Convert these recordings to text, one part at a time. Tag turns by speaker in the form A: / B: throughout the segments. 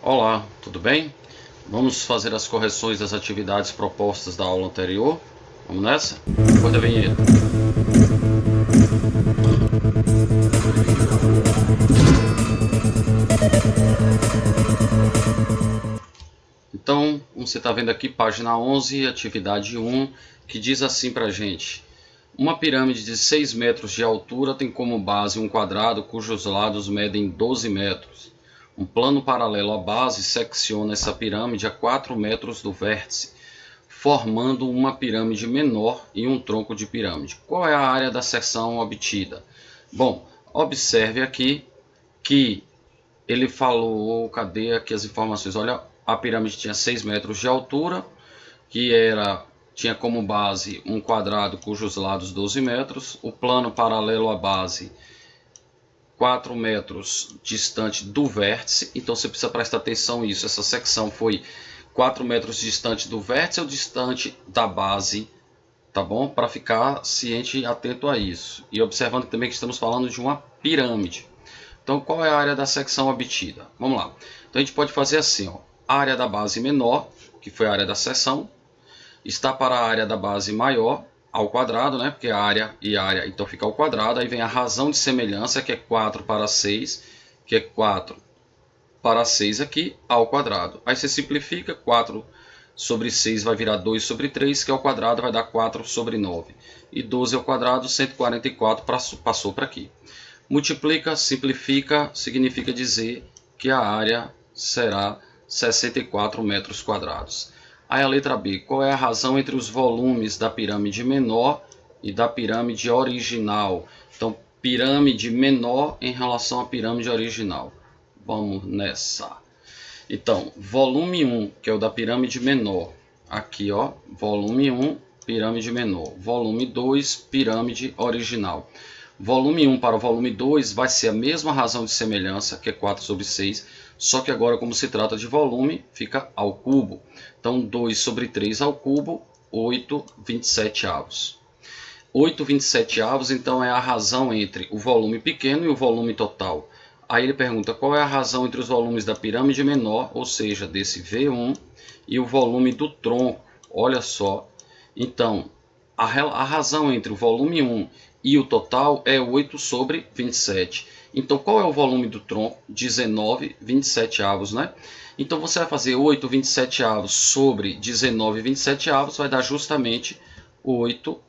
A: Olá, tudo bem? Vamos fazer as correções das atividades propostas da aula anterior. Vamos nessa? Roda a vinheta. Então, como você está vendo aqui, página 11, atividade 1, que diz assim para a gente: uma pirâmide de 6 metros de altura tem como base um quadrado cujos lados medem 12 metros. Um plano paralelo à base secciona essa pirâmide a 4 metros do vértice, formando uma pirâmide menor e um tronco de pirâmide. Qual é a área da seção obtida? Bom, observe aqui que ele falou, cadê aqui as informações? Olha, a pirâmide tinha 6 metros de altura, que tinha como base um quadrado cujos lados 12 metros, o plano paralelo à base 4 metros distante do vértice. Então você precisa prestar atenção nisso. Essa secção foi 4 metros distante do vértice ou distante da base, tá bom? Para ficar ciente e atento a isso. E observando também que estamos falando de uma pirâmide. Então qual é a área da secção obtida? Vamos lá. Então a gente pode fazer assim, ó. A área da base menor, que foi a área da seção, está para a área da base maior ao quadrado, né? Porque área e área, então fica ao quadrado. Aí vem a razão de semelhança, que é 4 para 6, que é 4 para 6 aqui ao quadrado. Aí você simplifica, 4 sobre 6 vai virar 2 sobre 3, que ao quadrado vai dar 4 sobre 9. E 12 ao quadrado, 144 passou para aqui. Multiplica, simplifica, significa dizer que a área será 64 metros quadrados. Aí a letra B, qual é a razão entre os volumes da pirâmide menor e da pirâmide original? Então, pirâmide menor em relação à pirâmide original. Vamos nessa. Então, volume 1, que é o da pirâmide menor. Aqui, ó, volume 1, pirâmide menor. Volume 2, pirâmide original. Volume 1 para o volume 2 vai ser a mesma razão de semelhança, que é 4 sobre 6, só que agora, como se trata de volume, fica ao cubo. Então, 2 sobre 3 ao cubo, 8/27. 8/27, então, é a razão entre o volume pequeno e o volume total. Aí ele pergunta qual é a razão entre os volumes da pirâmide menor, ou seja, desse V1, e o volume do tronco. Olha só. Então, a razão entre o volume 1 e o total é 8 sobre 27. Então, qual é o volume do tronco? 19/27, né? Então, você vai fazer 8/27 sobre 19/27, vai dar justamente 8.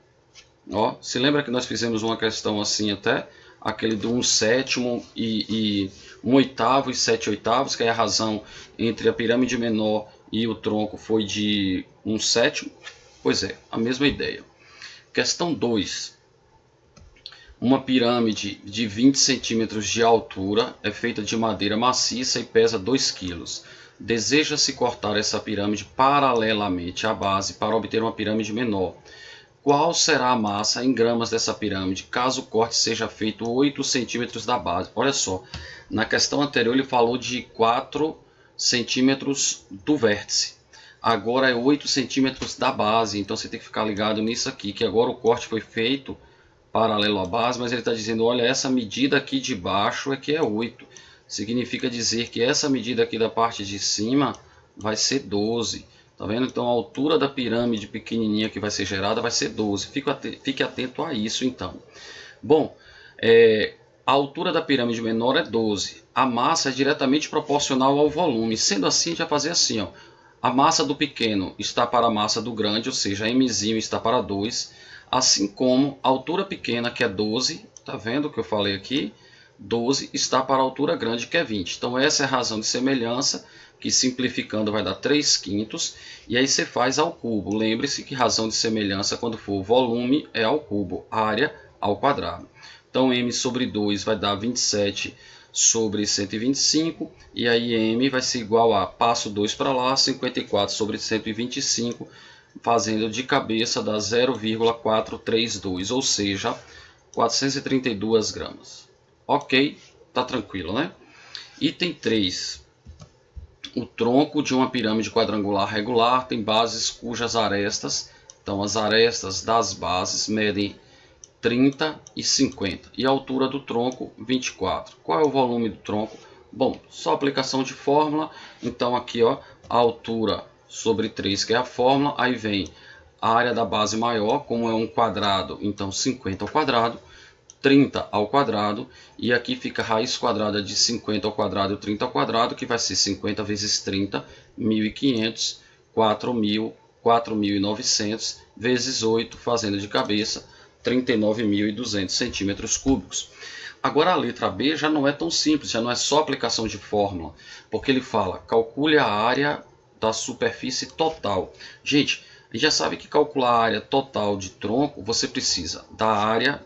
A: Ó, se lembra que nós fizemos uma questão assim até, aquele do 1/7 e 1/8 e 7/8, que é a razão entre a pirâmide menor e o tronco foi de 1/7? Pois é, a mesma ideia. Questão 2. Uma pirâmide de 20 centímetros de altura é feita de madeira maciça e pesa 2 kg. Deseja-se cortar essa pirâmide paralelamente à base para obter uma pirâmide menor. Qual será a massa em gramas dessa pirâmide, caso o corte seja feito 8 centímetros da base? Olha só, na questão anterior ele falou de 4 centímetros do vértice. Agora é 8 centímetros da base, então você tem que ficar ligado nisso aqui, que agora o corte foi feito paralelo à base, mas ele está dizendo, olha, essa medida aqui de baixo é que é 8. Significa dizer que essa medida aqui da parte de cima vai ser 12. Tá vendo? Então a altura da pirâmide pequenininha que vai ser gerada vai ser 12. Fique atento a isso então. Bom, a altura da pirâmide menor é 12. A massa é diretamente proporcional ao volume. Sendo assim, a gente vai fazer assim, ó. A massa do pequeno está para a massa do grande, ou seja, mzinho está para 2. Assim como a altura pequena, que é 12, tá vendo o que eu falei aqui? 12 está para a altura grande, que é 20. Então essa é a razão de semelhança, que simplificando vai dar 3/5. E aí você faz ao cubo. Lembre-se que razão de semelhança, quando for volume, é ao cubo, área ao quadrado. Então m sobre 2 vai dar 27 sobre 125. E aí m vai ser igual a, passo 2 para lá, 54 sobre 125, fazendo de cabeça dá 0,432, ou seja, 432 gramas. Ok, tá tranquilo, né? Item 3. O tronco de uma pirâmide quadrangular regular tem bases cujas arestas, então as arestas das bases medem 30 e 50. E a altura do tronco, 24. Qual é o volume do tronco? Bom, só aplicação de fórmula. Então aqui, ó, a altura sobre 3, que é a fórmula. Aí vem a área da base maior, como é um quadrado, então 50 ao quadrado, 30 ao quadrado. E aqui fica a raiz quadrada de 50 ao quadrado e 30 ao quadrado, que vai ser 50 vezes 30, 1.500, 4.000, 4.900, vezes 8, fazendo de cabeça, 39.200 centímetros cúbicos. Agora a letra B já não é tão simples, já não é só aplicação de fórmula, porque ele fala, calcule a área da superfície total. Gente, a gente já sabe que calcular a área total de tronco, você precisa da área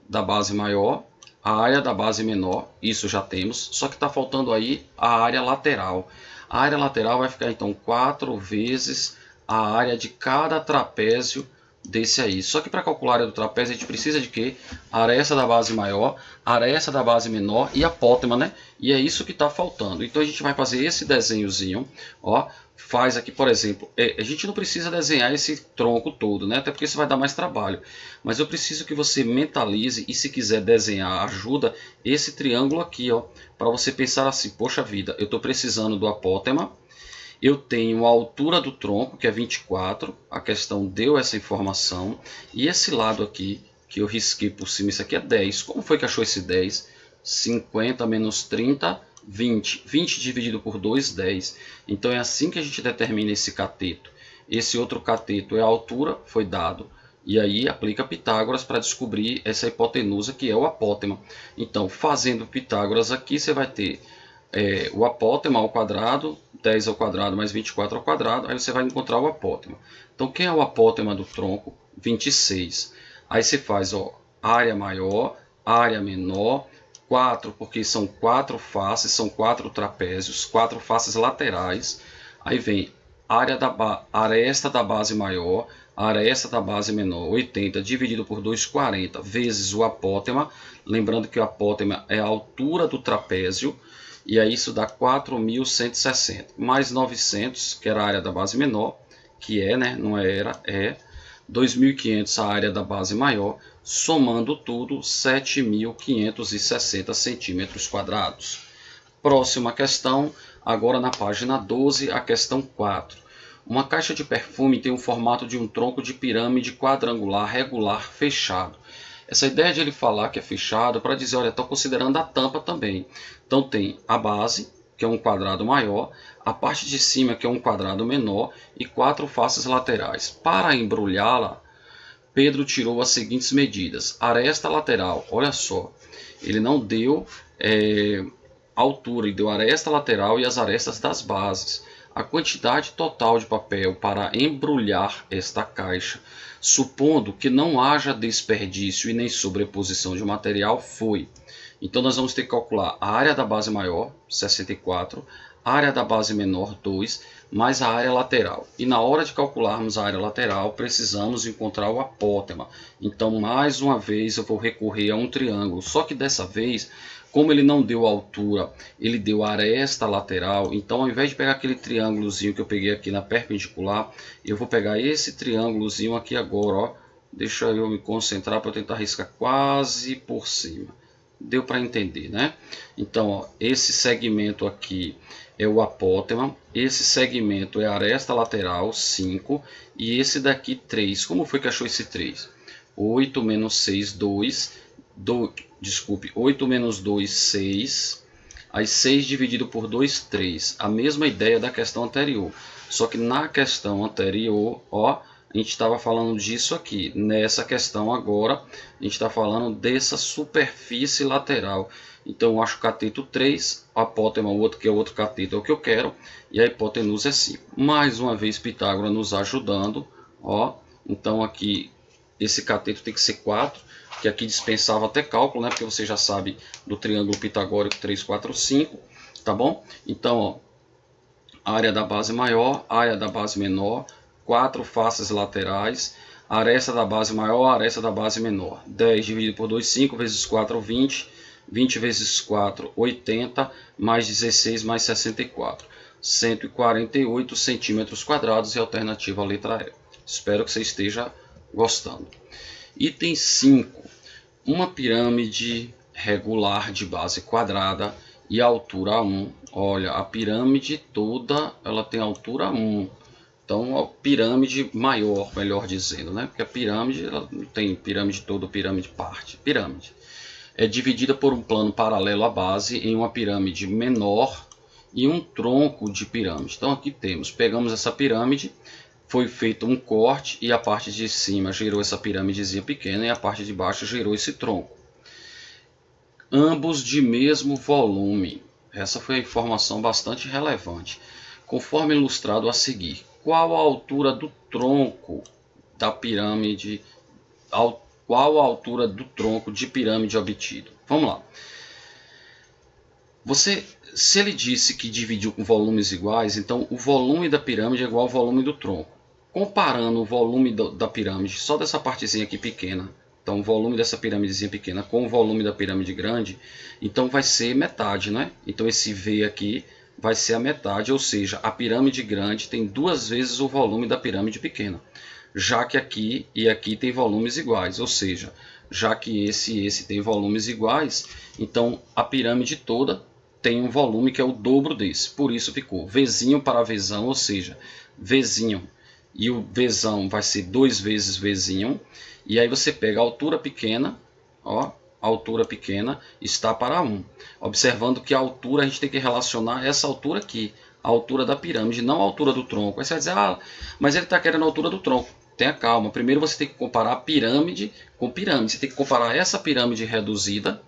A: da base maior, a área da base menor, isso já temos, só que está faltando aí a área lateral. A área lateral vai ficar então 4 vezes a área de cada trapézio desse aí. Só que para calcular a área do trapézio a gente precisa de quê? A aresta da base maior, a aresta da base menor e a apótema, né? E é isso que está faltando. Então a gente vai fazer esse desenhozinho, ó. Faz aqui, por exemplo, a gente não precisa desenhar esse tronco todo, né? Até porque isso vai dar mais trabalho. Mas eu preciso que você mentalize e, se quiser desenhar, ajuda esse triângulo aqui, ó, para você pensar assim, poxa vida, eu estou precisando do apótema, eu tenho a altura do tronco, que é 24, a questão deu essa informação, e esse lado aqui, que eu risquei por cima, isso aqui é 10. Como foi que achou esse 10? 50 menos 30, 20. 20 dividido por 2, 10. Então é assim que a gente determina esse cateto. Esse outro cateto é a altura, foi dado. E aí aplica Pitágoras para descobrir essa hipotenusa, que é o apótema. Então, fazendo Pitágoras aqui, você vai ter o apótema ao quadrado, 10 ao quadrado mais 24 ao quadrado, aí você vai encontrar o apótema. Então, quem é o apótema do tronco? 26. Aí você faz, ó, área maior, área menor, 4, porque são 4 faces, são 4 trapézios, 4 faces laterais. Aí vem aresta da base maior, aresta da base menor, 80, dividido por 2, 40, vezes o apótema. Lembrando que o apótema é a altura do trapézio. E aí isso dá 4.160, mais 900, que era a área da base menor, que é, né, não era, é 2.500 a área da base maior, somando tudo 7.560 centímetros quadrados. Próxima questão, agora na página 12, a questão 4. Uma caixa de perfume tem o formato de um tronco de pirâmide quadrangular regular fechado. Essa ideia de ele falar que é fechado para dizer, olha, estou considerando a tampa também. Então tem a base, que é um quadrado maior, a parte de cima, que é um quadrado menor, e 4 faces laterais. Para embrulhá-la, Pedro tirou as seguintes medidas. Aresta lateral, olha só, ele não deu altura, ele deu aresta lateral e as arestas das bases. A quantidade total de papel para embrulhar esta caixa, supondo que não haja desperdício e nem sobreposição de material, foi. Então nós vamos ter que calcular a área da base maior, 64, a área da base menor, 2, mais a área lateral. E na hora de calcularmos a área lateral, precisamos encontrar o apótema. Então, mais uma vez, eu vou recorrer a um triângulo. Só que dessa vez, como ele não deu altura, ele deu aresta lateral. Então, ao invés de pegar aquele triângulozinho que eu peguei aqui na perpendicular, eu vou pegar esse triângulozinho aqui agora, ó. Deixa eu me concentrar para eu tentar riscar quase por cima. Deu para entender, né? Então, ó, esse segmento aqui é o apótema, esse segmento é a aresta lateral, 5, e esse daqui, 3. Como foi que achou esse 3? 8 menos 6, 2. Desculpe, 8 menos 2, 6. Aí 6 dividido por 2, 3. A mesma ideia da questão anterior. Só que na questão anterior, ó, a gente estava falando disso aqui. Nessa questão agora, a gente está falando dessa superfície lateral. Então eu acho o cateto 3, o apótema, o outro que é o outro cateto, é o que eu quero, e a hipotenusa é 5. Mais uma vez Pitágoras nos ajudando, ó. Então aqui esse cateto tem que ser 4, que aqui dispensava até cálculo, né? Porque você já sabe do triângulo pitagórico 3, 4, 5, tá bom? Então, ó, área da base maior, área da base menor, 4 faces laterais, aresta da base maior, aresta da base menor. 10 dividido por 2, 5, vezes 4, 20. 20 vezes 4, 80, mais 16, mais 64. 148 centímetros quadrados e alternativa a letra E. Espero que você esteja gostando. Item 5. Uma pirâmide regular de base quadrada e altura 1. Olha, a pirâmide toda ela tem altura 1. Então, a pirâmide maior, melhor dizendo, né? Porque a pirâmide ela não tem pirâmide toda, pirâmide parte. Pirâmide é dividida por um plano paralelo à base em uma pirâmide menor e um tronco de pirâmide. Então, aqui pegamos essa pirâmide, foi feito um corte e a parte de cima gerou essa pirâmidezinha pequena e a parte de baixo gerou esse tronco. Ambos de mesmo volume. Essa foi a informação bastante relevante. Conforme ilustrado a seguir, qual a altura do tronco da pirâmide? Qual a altura do tronco de pirâmide obtido? Vamos lá. Se ele disse que dividiu com volumes iguais, então o volume da pirâmide é igual ao volume do tronco. Comparando o volume da pirâmide, só dessa partezinha aqui pequena, então o volume dessa pirâmidezinha pequena com o volume da pirâmide grande, então vai ser metade, né? Então esse V aqui vai ser a metade, ou seja, a pirâmide grande tem 2 vezes o volume da pirâmide pequena. Já que aqui e aqui tem volumes iguais, ou seja, já que esse e esse tem volumes iguais, então a pirâmide toda tem um volume que é o dobro desse. Por isso ficou Vzinho para Vzão, ou seja, Vzinho e o Vzão vai ser 2 vezes Vzinho. E aí você pega a altura pequena, ó, a altura pequena está para 1. Observando que a altura a gente tem que relacionar essa altura aqui, a altura da pirâmide, não a altura do tronco. Aí você vai dizer, ah, mas ele está querendo a altura do tronco. Tenha calma, primeiro você tem que comparar a pirâmide com pirâmide. Você tem que comparar essa pirâmide reduzida,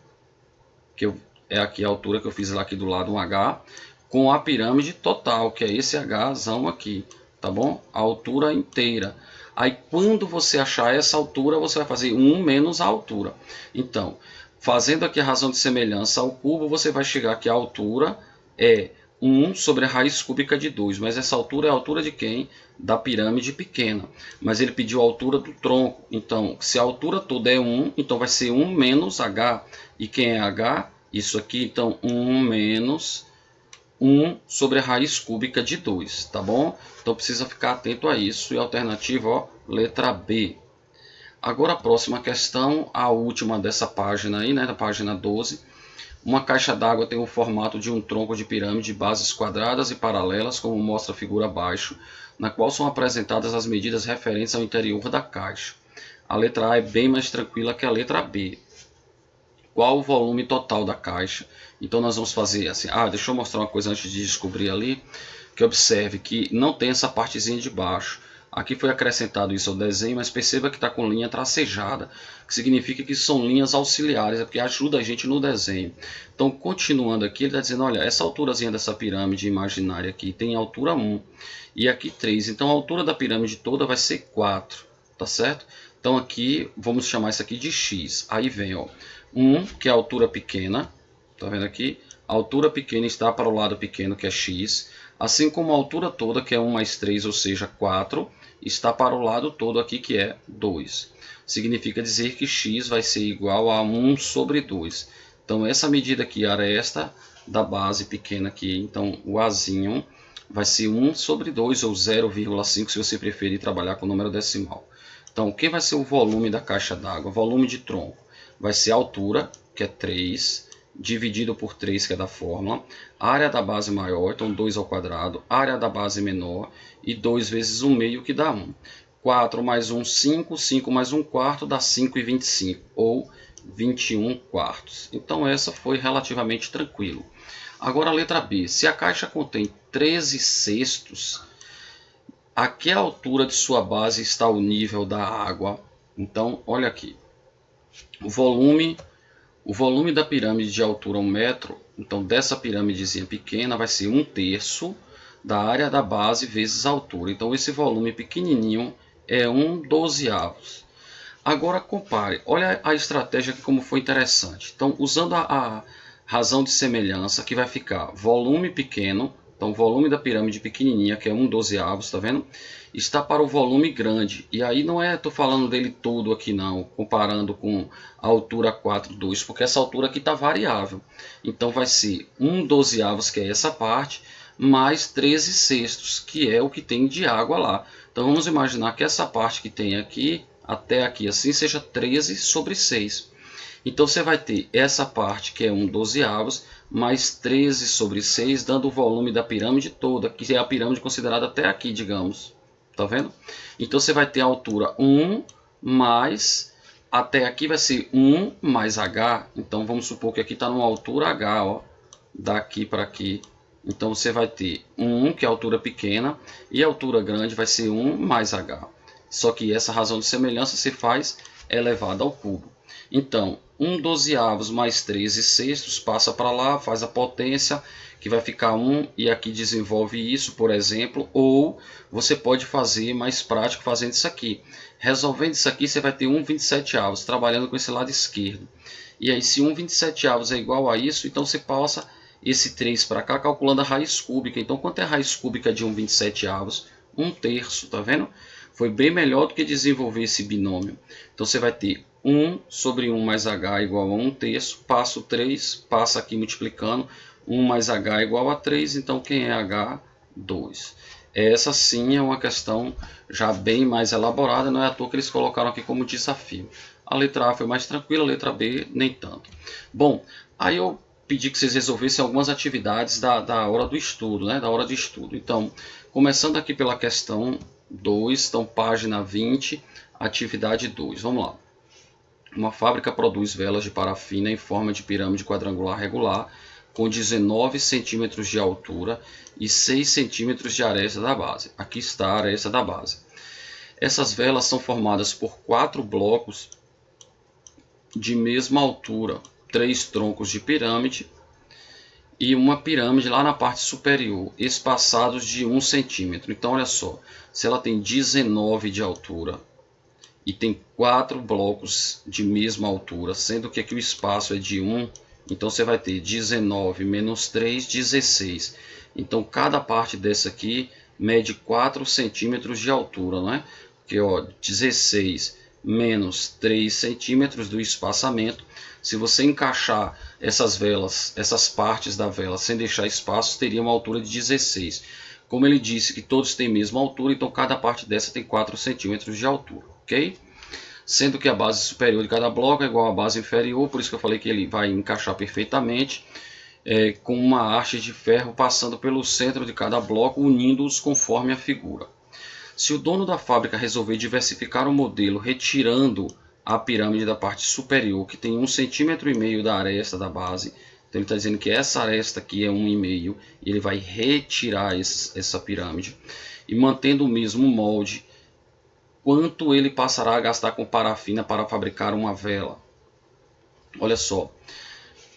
A: que é aqui a altura que eu fiz lá aqui do lado, um H, com a pirâmide total, que é esse Hzão aqui, tá bom? A altura inteira. Aí quando você achar essa altura, você vai fazer 1 menos a altura. Então, fazendo aqui a razão de semelhança ao cubo, você vai chegar que a altura é 1 sobre a raiz cúbica de 2. Mas essa altura é a altura de quem? Da pirâmide pequena. Mas ele pediu a altura do tronco. Então, se a altura toda é 1, então vai ser 1 menos H. E quem é H? Isso aqui, então, 1 menos 1 sobre a raiz cúbica de 2, tá bom? Então precisa ficar atento a isso. E a alternativa, ó, letra B. Agora a próxima questão, a última dessa página aí, né, da página 12. Uma caixa d'água tem o formato de um tronco de pirâmide de bases quadradas e paralelas, como mostra a figura abaixo, na qual são apresentadas as medidas referentes ao interior da caixa. A letra A é bem mais tranquila que a letra B. Qual o volume total da caixa? Então nós vamos fazer assim, deixa eu mostrar uma coisa antes de descobrir ali, que observe que não tem essa partezinha de baixo. Aqui foi acrescentado isso ao desenho, mas perceba que está com linha tracejada, que significa que são linhas auxiliares, é porque ajuda a gente no desenho. Então, continuando aqui, ele está dizendo, olha, essa alturazinha dessa pirâmide imaginária aqui tem altura 1 e aqui 3. Então, a altura da pirâmide toda vai ser 4, tá certo? Então, aqui, vamos chamar isso aqui de x. Aí vem, ó, 1, que é a altura pequena, tá vendo aqui? A altura pequena está para o lado pequeno, que é x, assim como a altura toda, que é 1 mais 3, ou seja, 4, está para o lado todo aqui, que é 2. Significa dizer que x vai ser igual a 1 sobre 2. Então, essa medida aqui era esta da base pequena aqui. Então, o Azinho vai ser 1 sobre 2, ou 0,5, se você preferir trabalhar com número decimal. Então, o que vai ser o volume da caixa d'água? Volume de tronco. Vai ser a altura, que é 3, dividido por 3, que é da fórmula. A área da base maior, então 2 ao quadrado. A área da base menor, e 2 vezes 1 meio, que dá 1. 4 mais 1, 5. 5 mais 1 quarto dá 5,25, ou 21 quartos. Então essa foi relativamente tranquilo. Agora a letra B. Se a caixa contém 13 cestos, a que altura de sua base está o nível da água? Então, olha aqui. O volume da pirâmide de altura 1 metro, então dessa pirâmidezinha pequena vai ser 1/3 da área da base vezes a altura. Então esse volume pequenininho é 1/12. Agora compare, olha a estratégia aqui como foi interessante. Então usando a razão de semelhança, que vai ficar volume pequeno, então o volume da pirâmide pequenininha, que é 1/12, tá vendo? Está para o volume grande. E aí não estou falando dele todo aqui não, comparando com a altura 4/2, porque essa altura aqui está variável. Então vai ser 1/12, que é essa parte, mais 13 sextos, que é o que tem de água lá. Então vamos imaginar que essa parte que tem aqui, até aqui assim, seja 13 sobre 6. Então você vai ter essa parte que é 1/12, mais 13 sobre 6, dando o volume da pirâmide toda, que é a pirâmide considerada até aqui, digamos. Tá vendo? Então você vai ter a altura 1 mais, até aqui vai ser 1 mais h. Então vamos supor que aqui está numa altura h, ó, daqui para aqui. Então você vai ter 1, que é a altura pequena, e a altura grande vai ser 1 mais h. Só que essa razão de semelhança se faz elevada ao cubo. Então, 1/12 mais 13/6 passa para lá, faz a potência, que vai ficar 1, e aqui desenvolve isso, por exemplo. Ou você pode fazer mais prático fazendo isso aqui. Resolvendo isso aqui, você vai ter 1/27, trabalhando com esse lado esquerdo. E aí, se 1/27 é igual a isso, então você passa esse 3 para cá, calculando a raiz cúbica. Então, quanto é a raiz cúbica de 1/27? 1/3, tá vendo? Foi bem melhor do que desenvolver esse binômio. Então você vai ter 1 sobre 1 mais h igual a 1/3, passa o 3, passa aqui multiplicando, 1 mais h igual a 3, então quem é h? 2. Essa sim é uma questão já bem mais elaborada, não é à toa que eles colocaram aqui como desafio. A letra A foi mais tranquila, a letra B nem tanto. Bom, aí eu pedi que vocês resolvessem algumas atividades da hora do estudo, né? Da hora de estudo. Então, começando aqui pela questão 2, então página 20, atividade 2. Vamos lá. Uma fábrica produz velas de parafina em forma de pirâmide quadrangular regular, com 19 centímetros de altura e 6 centímetros de aresta da base. Aqui está a aresta da base. Essas velas são formadas por 4 blocos de mesma altura, 3 troncos de pirâmide e uma pirâmide lá na parte superior, espaçados de 1 centímetro. Então, olha só, se ela tem 19 de altura e tem 4 blocos de mesma altura, sendo que aqui o espaço é de 1, então você vai ter 19 menos 3, 16. Então, cada parte dessa aqui mede 4 centímetros de altura, não é? Porque, ó, 16 menos 3 centímetros do espaçamento. Se você encaixar essas velas, essas partes da vela, sem deixar espaço, teria uma altura de 16. Como ele disse que todos têm a mesma altura, então cada parte dessa tem 4 centímetros de altura, ok? Sendo que a base superior de cada bloco é igual à base inferior, por isso que eu falei que ele vai encaixar perfeitamente, com uma haste de ferro passando pelo centro de cada bloco, unindo-os conforme a figura. Se o dono da fábrica resolver diversificar o modelo, retirando a pirâmide da parte superior, que tem 1,5 cm da aresta da base, então ele está dizendo que essa aresta aqui é 1,5, e ele vai retirar essa pirâmide, e mantendo o mesmo molde, quanto ele passará a gastar com parafina para fabricar uma vela? Olha só,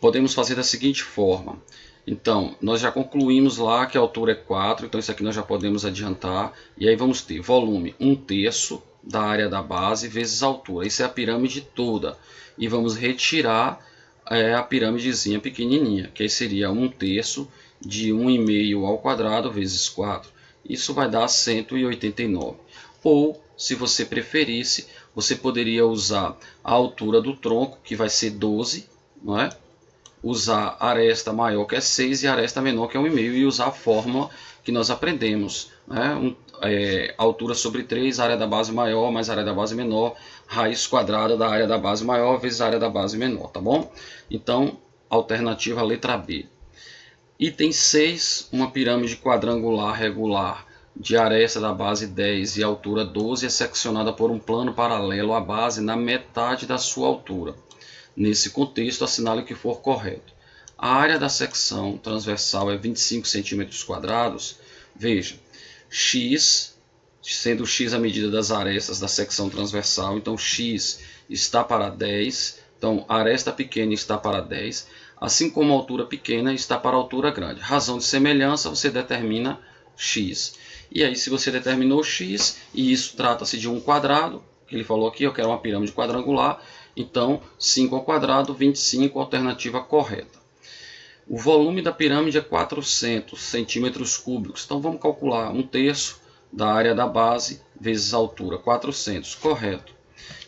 A: podemos fazer da seguinte forma. Então, nós já concluímos lá que a altura é 4, então isso aqui nós já podemos adiantar. E aí vamos ter volume 1/3 da área da base vezes a altura. Isso é a pirâmide toda. E vamos retirar a pirâmidezinha pequenininha, que aí seria 1/3 de 1,5 ao quadrado vezes 4. Isso vai dar 189. Ou, se você preferisse, você poderia usar a altura do tronco, que vai ser 12, não é? Usar a aresta maior, que é 6, e a aresta menor, que é 1,5, e usar a fórmula que nós aprendemos, né? Altura sobre 3, área da base maior mais área da base menor, raiz quadrada da área da base maior vezes a área da base menor, tá bom? Então, alternativa letra B. Item 6, uma pirâmide quadrangular regular de aresta da base 10 e altura 12 é seccionada por um plano paralelo à base na metade da sua altura. Nesse contexto, assinale o que for correto. A área da secção transversal é 25 cm². Veja, x, sendo x a medida das arestas da secção transversal, então x está para 10, então a aresta pequena está para 10, assim como a altura pequena está para a altura grande. Razão de semelhança, você determina x. E aí, se você determinou x, e isso trata-se de um quadrado, que ele falou aqui, eu quero uma pirâmide quadrangular, então 5 ao quadrado, 25, alternativa correta. O volume da pirâmide é 400 centímetros cúbicos, então vamos calcular 1/3 da área da base vezes a altura, 400, correto.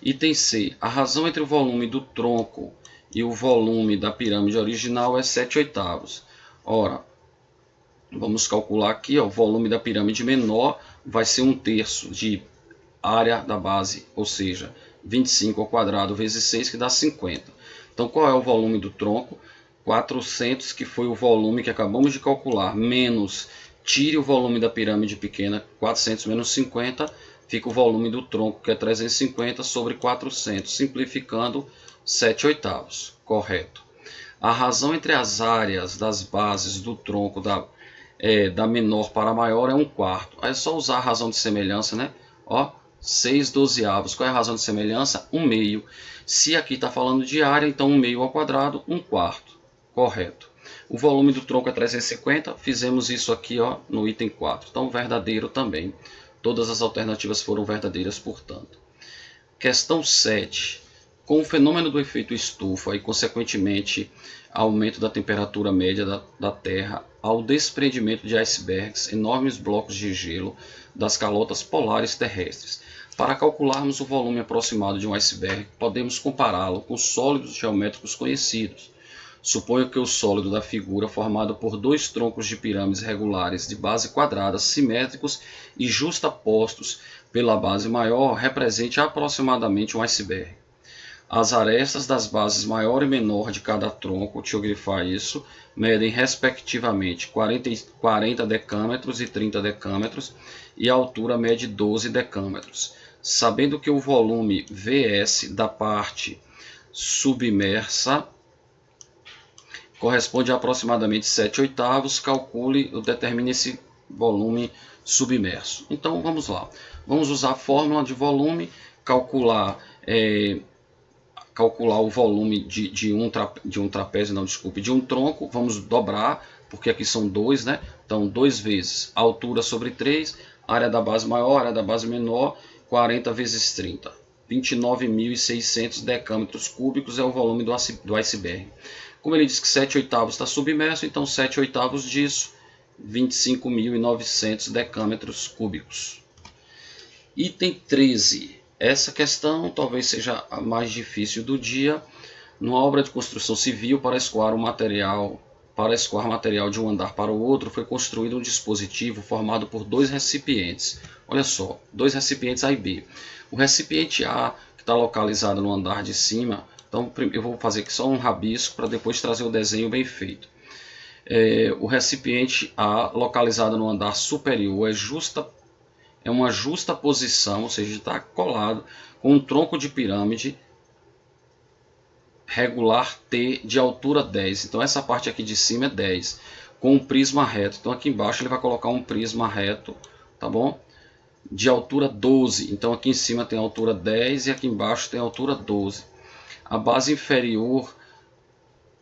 A: Item C, a razão entre o volume do tronco e o volume da pirâmide original é 7/8. Ora, vamos calcular aqui, ó, o volume da pirâmide menor vai ser 1/3 de área da base, ou seja, 25 ao quadrado vezes 6, que dá 50. Então qual é o volume do tronco? 400, que foi o volume que acabamos de calcular, menos, tire o volume da pirâmide pequena, 400 menos 50, fica o volume do tronco, que é 350 sobre 400, simplificando 7/8, correto. A razão entre as áreas das bases do tronco da menor para a maior é 1/4. Aí é só usar a razão de semelhança, né? Ó, 6/12. Qual é a razão de semelhança? 1/2. Se aqui está falando de área, então 1/2 ao quadrado, 1/4. Correto. O volume do tronco é 350. Fizemos isso aqui, ó, no item 4. Então, verdadeiro também. Todas as alternativas foram verdadeiras, portanto. Questão 7. Com o fenômeno do efeito estufa e, consequentemente, aumento da temperatura média da Terra, ao desprendimento de icebergs, enormes blocos de gelo das calotas polares terrestres. Para calcularmos o volume aproximado de um iceberg, podemos compará-lo com sólidos geométricos conhecidos. Suponha que o sólido da figura, formado por dois troncos de pirâmides regulares de base quadrada, simétricos e justapostos pela base maior, represente aproximadamente um iceberg. As arestas das bases maior e menor de cada tronco, deixa eu grifar isso, medem respectivamente 40 decâmetros e 30 decâmetros e a altura mede 12 decâmetros. Sabendo que o volume Vs da parte submersa corresponde a aproximadamente 7/8, calcule ou determine esse volume submerso. Então vamos lá, vamos usar a fórmula de volume, calcular o volume de um tronco, vamos dobrar, porque aqui são 2, né? Então 2 vezes altura sobre 3, área da base maior, área da base menor, 40 vezes 30. 29.600 decâmetros cúbicos é o volume do iceberg. Como ele diz que 7/8 está submerso, então 7/8 disso, 25.900 decâmetros cúbicos. Item 13. Essa questão talvez seja a mais difícil do dia. Numa obra de construção civil, para escoar material de um andar para o outro, foi construído um dispositivo formado por dois recipientes. Olha só, dois recipientes A e B. O recipiente A, que está localizado no andar de cima, então eu vou fazer aqui só um rabisco para depois trazer o desenho bem feito. O recipiente A, localizado no andar superior, é uma justa posição, ou seja, está colado com um tronco de pirâmide regular T de altura 10. Então essa parte aqui de cima é 10, com um prisma reto. Então aqui embaixo ele vai colocar um prisma reto, tá bom? De altura 12. Então aqui em cima tem altura 10 e aqui embaixo tem altura 12. A base inferior,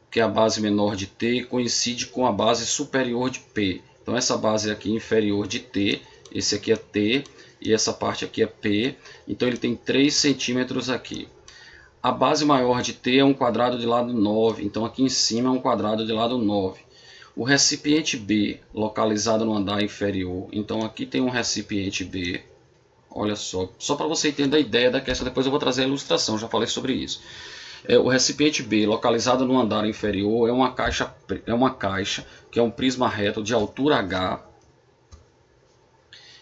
A: que é a base menor de T, coincide com a base superior de P. Então essa base aqui inferior de T, esse aqui é T e essa parte aqui é P. Então ele tem 3 centímetros aqui. A base maior de T é um quadrado de lado 9, então aqui em cima é um quadrado de lado 9. O recipiente B, localizado no andar inferior, então aqui tem um recipiente B. Olha só para você entender a ideia da questão, depois eu vou trazer a ilustração, já falei sobre isso. O recipiente B, localizado no andar inferior, é uma caixa que é um prisma reto de altura H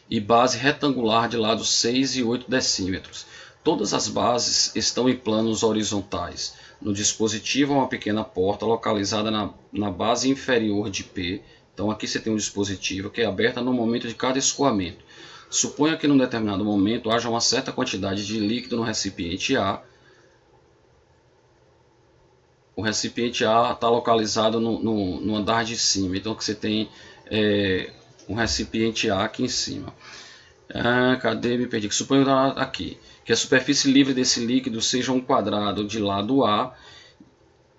A: e base retangular de lados 6 e 8 decímetros. Todas as bases estão em planos horizontais. No dispositivo há uma pequena porta localizada na base inferior de P. Então aqui você tem um dispositivo que é aberta no momento de cada escoamento. Suponha que num determinado momento haja uma certa quantidade de líquido no recipiente A. O recipiente A está localizado no andar de cima. Então que você tem um recipiente A aqui em cima. Cadê? Me perdi. Suponha aqui que a superfície livre desse líquido seja um quadrado de lado A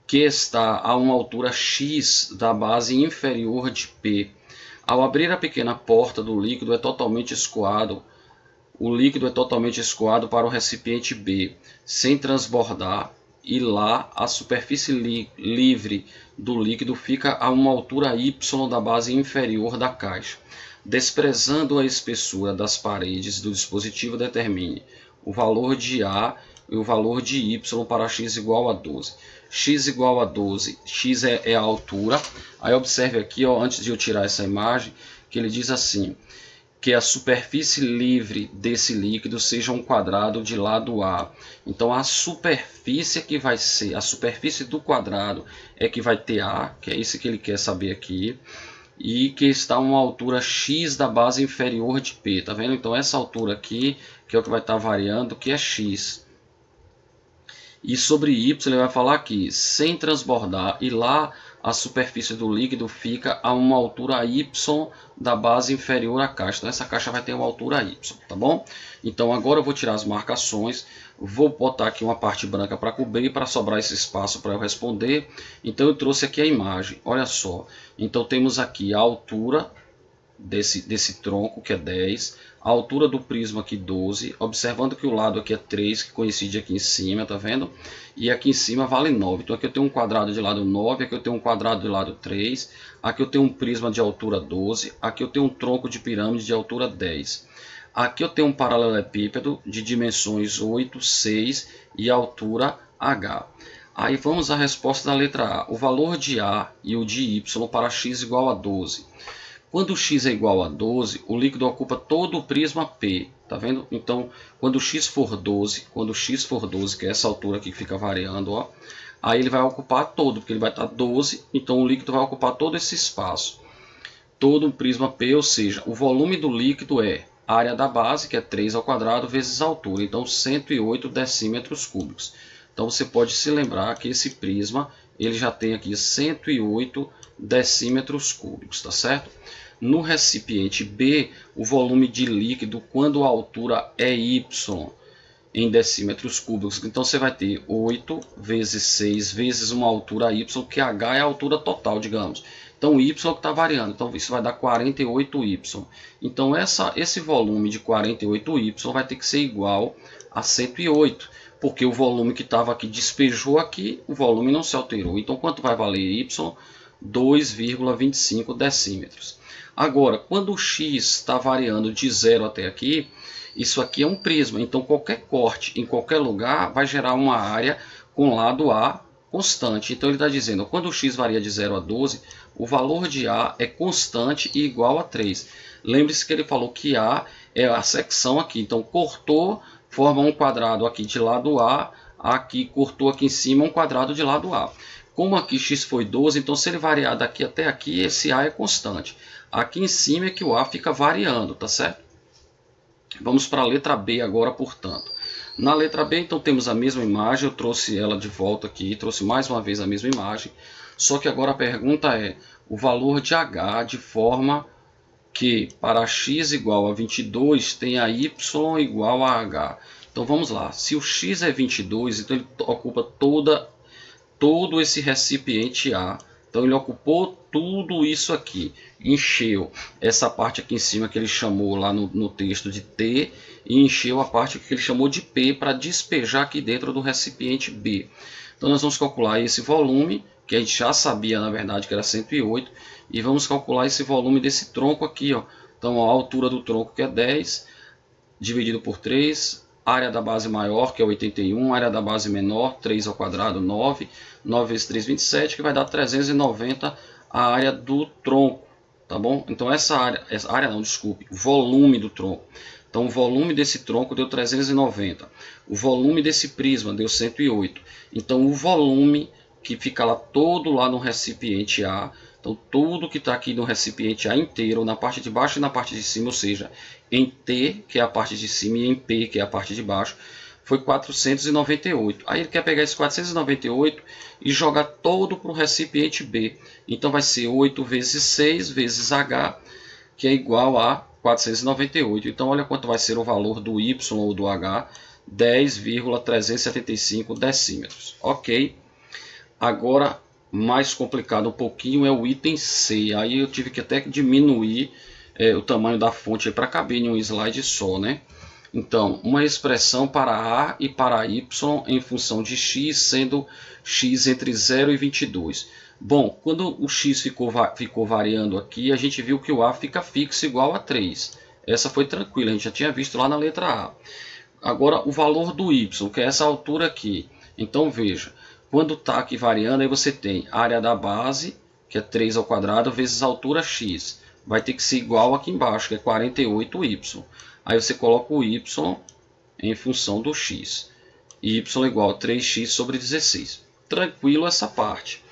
A: que está a uma altura x da base inferior de P. Ao abrir a pequena porta do líquido, o líquido é totalmente escoado para o recipiente B, sem transbordar, e lá a superfície livre do líquido fica a uma altura y da base inferior da caixa. Desprezando a espessura das paredes do dispositivo, determine o valor de A e o valor de Y para x igual a 12. X igual a 12, x é a altura. Aí observe aqui, ó, antes de eu tirar essa imagem, que ele diz assim, que a superfície livre desse líquido seja um quadrado de lado A. Então a superfície que vai ser, a superfície do quadrado é que vai ter A, que é isso que ele quer saber aqui, e que está a uma altura x da base inferior de P, tá vendo? Então essa altura aqui, que é o que vai estar variando, que é x. E sobre Y ele vai falar aqui, sem transbordar, e lá a superfície do líquido fica a uma altura y da base inferior à caixa. Então essa caixa vai ter uma altura y, tá bom? Então agora eu vou tirar as marcações, vou botar aqui uma parte branca para cobrir, para sobrar esse espaço para eu responder. Então eu trouxe aqui a imagem, olha só. Então temos aqui a altura desse tronco, que é 10, a altura do prisma aqui 12, observando que o lado aqui é 3, que coincide aqui em cima, tá vendo? E aqui em cima vale 9, então aqui eu tenho um quadrado de lado 9, aqui eu tenho um quadrado de lado 3, aqui eu tenho um prisma de altura 12, aqui eu tenho um tronco de pirâmide de altura 10. Aqui eu tenho um paralelepípedo de dimensões 8, 6 e altura H. Aí vamos à resposta da letra A. O valor de A e o de Y para x igual a 12. Quando x é igual a 12, o líquido ocupa todo o prisma P, tá vendo? Então, quando x for 12, que é essa altura aqui que fica variando, ó, aí ele vai ocupar todo, porque ele vai estar 12, então o líquido vai ocupar todo esse espaço. Todo o prisma P, ou seja, o volume do líquido é a área da base, que é 3 ao quadrado, vezes a altura, então 108 decímetros cúbicos. Então você pode se lembrar que esse prisma ele já tem aqui 108 decímetros cúbicos, tá certo? No recipiente B, o volume de líquido, quando a altura é y em decímetros cúbicos, então você vai ter 8 vezes 6 vezes uma altura y, que h é a altura total, digamos. Então y que está variando, então isso vai dar 48y. Então esse volume de 48y vai ter que ser igual a 108, porque o volume que estava aqui despejou aqui, o volume não se alterou. Então quanto vai valer y? 2,25 decímetros. Agora, quando o x está variando de 0 até aqui, isso aqui é um prisma. Então qualquer corte em qualquer lugar vai gerar uma área com lado A constante. Então ele está dizendo, quando o x varia de 0 a 12, o valor de A é constante e igual a 3. Lembre-se que ele falou que A é a secção aqui. Então cortou, forma um quadrado aqui de lado A, aqui cortou aqui em cima um quadrado de lado A. Como aqui x foi 12, então se ele variar daqui até aqui, esse A é constante. Aqui em cima é que o A fica variando, tá certo? Vamos para a letra B agora, portanto. Na letra B, então, temos a mesma imagem. Eu trouxe ela de volta aqui, trouxe mais uma vez a mesma imagem. Só que agora a pergunta é o valor de H, de forma que para x igual a 22, tenha y igual a H. Então vamos lá. Se o x é 22, então ele ocupa todo esse recipiente A. Então ele ocupou tudo isso aqui, encheu essa parte aqui em cima que ele chamou lá no texto de T, e encheu a parte que ele chamou de P para despejar aqui dentro do recipiente B. Então nós vamos calcular esse volume, que a gente já sabia na verdade que era 108, e vamos calcular esse volume desse tronco aqui, ó. Então a altura do tronco que é 10, dividido por 3, área da base maior, que é 81, área da base menor, 3 ao quadrado, 9, 9 vezes 3, 27, que vai dar 390 a área do tronco, tá bom? Então o volume do tronco. Então o volume desse tronco deu 390, o volume desse prisma deu 108. Então o volume que fica lá todo lá no recipiente A, então tudo que está aqui no recipiente A inteiro, na parte de baixo e na parte de cima, ou seja, em T, que é a parte de cima, e em P, que é a parte de baixo, foi 498. Aí ele quer pegar esse 498 e jogar todo para o recipiente B. Então vai ser 8 vezes 6 vezes H, que é igual a 498. Então olha quanto vai ser o valor do Y ou do H, 10,375 decímetros. Ok. Agora, mais complicado um pouquinho é o item C. Aí eu tive que até diminuir o tamanho da fonte para caber em um slide só, né? Então, uma expressão para A e para Y em função de x, sendo x entre 0 e 22. Bom, quando o x ficou variando aqui, a gente viu que o A fica fixo igual a 3. Essa foi tranquila, a gente já tinha visto lá na letra A. Agora, o valor do y, que é essa altura aqui. Então, veja, quando está aqui variando, aí você tem a área da base, que é 3 ao quadrado, vezes a altura x. vai ter que ser igual aqui embaixo, que é 48y. Aí você coloca o y em função do x. Y igual a 3x sobre 16. Tranquilo essa parte.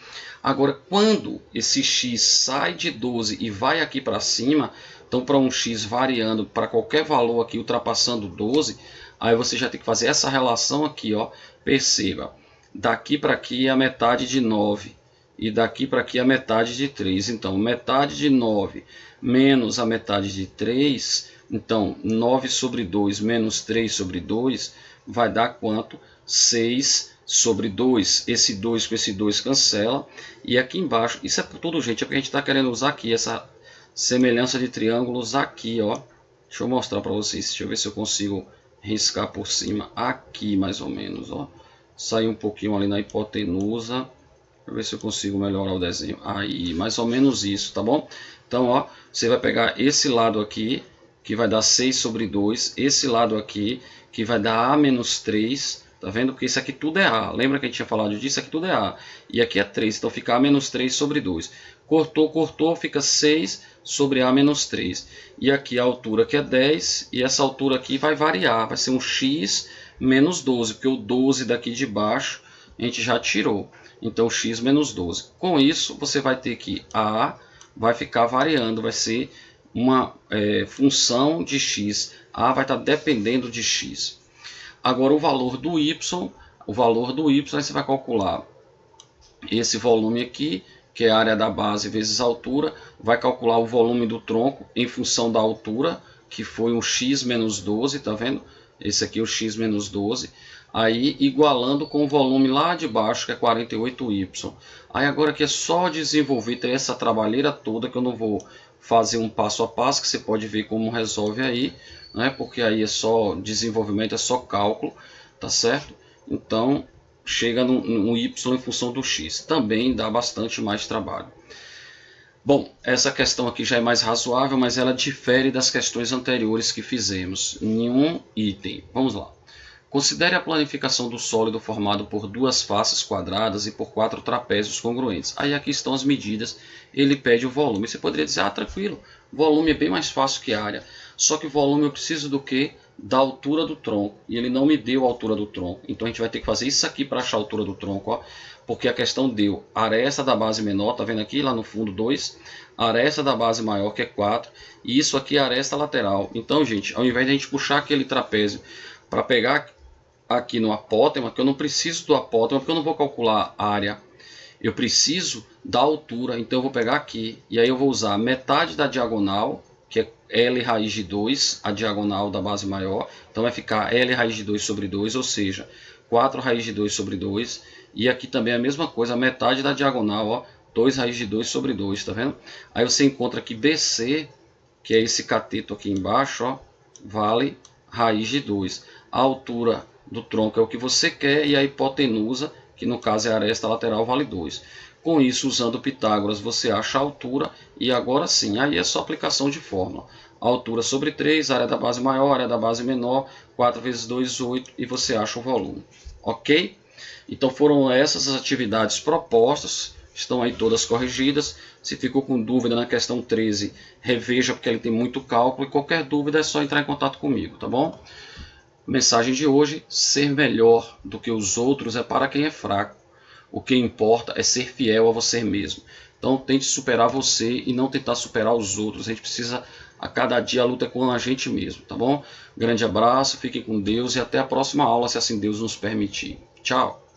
A: Agora, quando esse x sai de 12 e vai aqui para cima, então para um x variando para qualquer valor aqui ultrapassando 12, aí você já tem que fazer essa relação aqui, ó. Perceba, daqui para aqui é a metade de 9 e daqui para aqui é a metade de 3. Então, metade de 9 menos a metade de 3, então 9 sobre 2 menos 3 sobre 2 vai dar quanto? 6 sobre 2. Esse 2 com esse 2 cancela. E aqui embaixo, isso é por tudo, gente, é porque a gente está querendo usar aqui essa semelhança de triângulos aqui, ó. Deixa eu mostrar para vocês, deixa eu ver se eu consigo riscar por cima aqui mais ou menos, ó. Sair um pouquinho ali na hipotenusa. Deixa eu ver se eu consigo melhorar o desenho. Aí, mais ou menos isso, tá bom? Então, ó, você vai pegar esse lado aqui, que vai dar 6 sobre 2. Esse lado aqui, que vai dar A menos 3. Tá vendo? Porque isso aqui tudo é A. Lembra que a gente tinha falado disso? Isso aqui tudo é A. E aqui é 3. Então fica A menos 3 sobre 2. Cortou, cortou, fica 6 sobre A menos 3. E aqui a altura que é 10. E essa altura aqui vai variar. Vai ser um x menos 12. Porque o 12 daqui de baixo a gente já tirou. Então x menos 12. Com isso você vai ter que A vai ficar variando. Vai ser uma função de x. A vai estar dependendo de x. Agora o valor do y, aí você vai calcular esse volume aqui, que é a área da base vezes a altura, vai calcular o volume do tronco em função da altura, que foi um x menos 12, tá vendo? Esse aqui é o x menos 12, aí igualando com o volume lá de baixo, que é 48y. Aí agora que é só desenvolver, tem essa trabalheira toda, que eu não vou fazer um passo a passo, que você pode ver como resolve aí, né? Porque aí é só desenvolvimento, é só cálculo, tá certo? Então chega no y em função do x, também dá bastante mais trabalho. Bom, essa questão aqui já é mais razoável, mas ela difere das questões anteriores que fizemos em um item. Vamos lá. Considere a planificação do sólido formado por duas faces quadradas e por 4 trapézios congruentes. Aí aqui estão as medidas, ele pede o volume. Você poderia dizer, ah, tranquilo, volume é bem mais fácil que área. Só que volume eu preciso do quê? Da altura do tronco. E ele não me deu a altura do tronco. Então a gente vai ter que fazer isso aqui para achar a altura do tronco, ó. Porque a questão deu aresta da base menor, tá vendo aqui, lá no fundo 2, aresta da base maior, que é 4, e isso aqui é aresta lateral. Então, gente, ao invés de a gente puxar aquele trapézio para pegar aqui no apótema, que eu não preciso do apótema, porque eu não vou calcular a área, eu preciso da altura, então eu vou pegar aqui, e aí eu vou usar metade da diagonal, que é L raiz de 2, a diagonal da base maior, então vai ficar L raiz de 2 sobre 2, ou seja, 4 raiz de 2 sobre 2, e aqui também a mesma coisa, a metade da diagonal, ó, 2 raiz de 2 sobre 2, tá vendo? Aí você encontra aqui BC, que é esse cateto aqui embaixo, ó, vale raiz de 2. A altura do tronco é o que você quer, e a hipotenusa, que no caso é a aresta lateral, vale 2. Com isso, usando Pitágoras, você acha a altura, e agora sim, aí é só aplicação de fórmula. A altura sobre 3, área da base maior, área da base menor, 4 vezes 2, 8, e você acha o volume. Ok? Então foram essas as atividades propostas, estão aí todas corrigidas. Se ficou com dúvida na questão 13, reveja, porque ele tem muito cálculo, e qualquer dúvida é só entrar em contato comigo, tá bom? Mensagem de hoje: ser melhor do que os outros é para quem é fraco. O que importa é ser fiel a você mesmo. Então tente superar você e não tentar superar os outros. A gente precisa, a cada dia, a luta é com a gente mesmo, tá bom? Grande abraço, fiquem com Deus e até a próxima aula, se assim Deus nos permitir. Tchau!